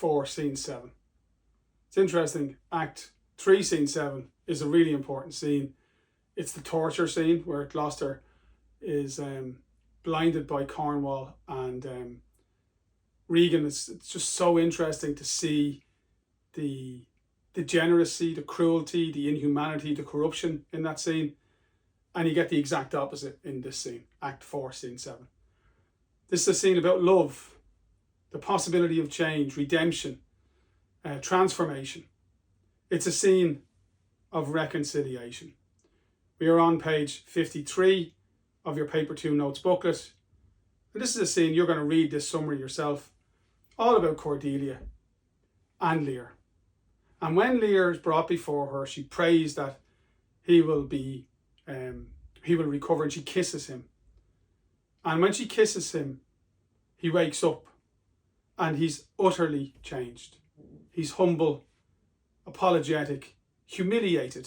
4, Scene 7. It's interesting. Act 3, Scene 7 is a really important scene. It's the torture scene where Gloucester is blinded by Cornwall and Regan. It's just so interesting to see the degeneracy, the cruelty, the inhumanity, the corruption in that scene. And you get the exact opposite in this scene, Act 4, Scene 7. This is a scene about love, the possibility of change, redemption, transformation. It's a scene of reconciliation. We are on page 53 of your Paper 2 Notes booklet. And this is a scene, you're going to read this summary yourself, all about Cordelia and Lear. And when Lear is brought before her, she prays that he will recover, and she kisses him. And when she kisses him, he wakes up and he's utterly changed. He's humble, apologetic, humiliated,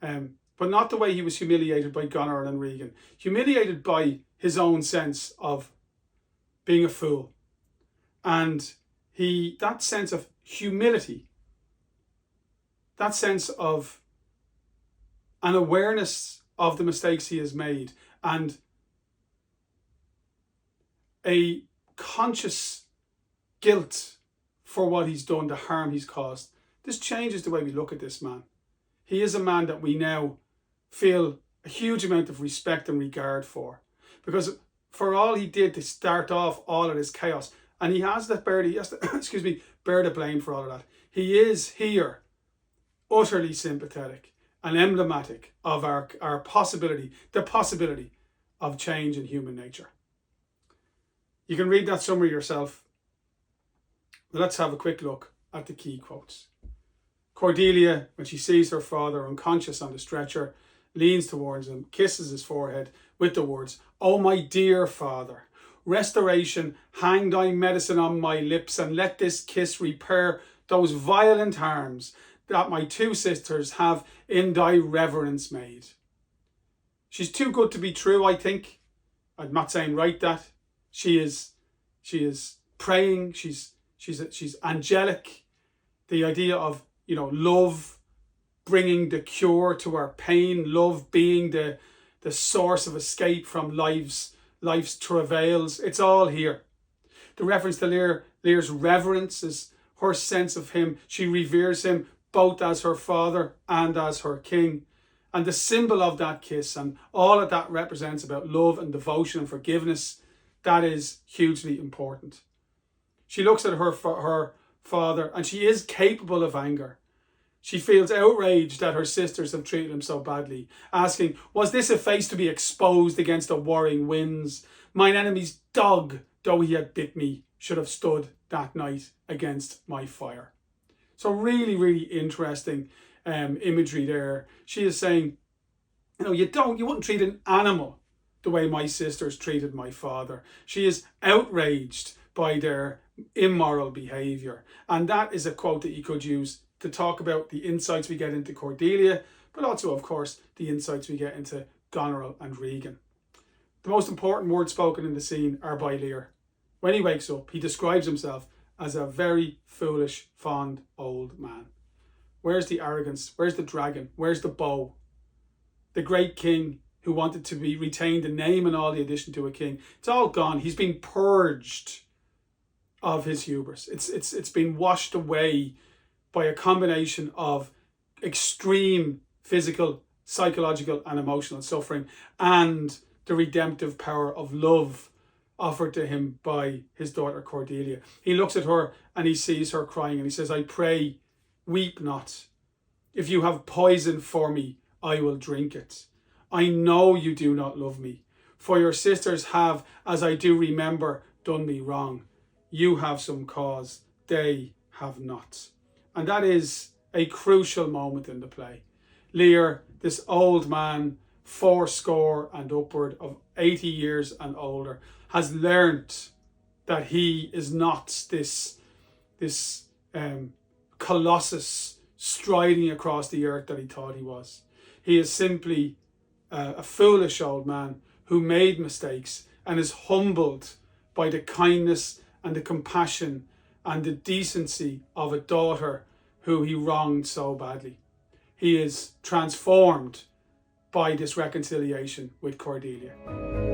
but not the way he was humiliated by Goneril and Regan. Humiliated by his own sense of being a fool. And that sense of humility, that sense of an awareness of the mistakes he has made, and a conscious guilt for what he's done, the harm he's caused. This changes the way we look at this man. He is a man that we now feel a huge amount of respect and regard for, because for all he did to start off all of this chaos, and he has to bear the blame for all of that. He is here utterly sympathetic and emblematic of our possibility, the possibility of change in human nature. You can read that summary yourself. But let's have a quick look at the key quotes. Cordelia, when she sees her father unconscious on the stretcher, leans towards him, kisses his forehead with the words, "Oh, my dear father, restoration, hang thy medicine on my lips, and let this kiss repair those violent harms that my two sisters have in thy reverence made." She's too good to be true, I think. I'm not saying write that. She is praying. She's angelic. The idea of, love bringing the cure to our pain, love being the source of escape from life's travails. It's all here. The reference to Lear's reverence is her sense of him. She reveres him both as her father and as her king. And the symbol of that kiss and all that that represents about love and devotion and forgiveness, that is hugely important. She looks at her father, and she is capable of anger. She feels outraged that her sisters have treated him so badly, asking, "Was this a face to be exposed against the warring winds? Mine enemy's dog, though he had bit me, should have stood that night against my fire." So really, really interesting imagery there. She is saying, you wouldn't treat an animal the way my sisters treated my father. She is outraged by their immoral behaviour. And that is a quote that you could use to talk about the insights we get into Cordelia, but also, of course, the insights we get into Goneril and Regan. The most important words spoken in the scene are by Lear. When he wakes up, he describes himself as a very foolish, fond old man. Where's the arrogance? Where's the dragon? Where's the bow? The great king who wanted to be retained the name and all the addition to a king. It's all gone. He's been purged of his hubris. It's been washed away by a combination of extreme physical, psychological and emotional suffering and the redemptive power of love offered to him by his daughter Cordelia. He looks at her and he sees her crying and he says, "I pray, weep not. If you have poison for me, I will drink it. I know you do not love me, for your sisters have, as I do remember, done me wrong. You have some cause, they have not." And that is a crucial moment in the play. Lear, this old man, 80 and upward of 80 years and older, has learnt that he is not this colossus striding across the earth that he thought he was. He is simply a foolish old man who made mistakes and is humbled by the kindness and the compassion and the decency of a daughter who he wronged so badly. He is transformed by this reconciliation with Cordelia.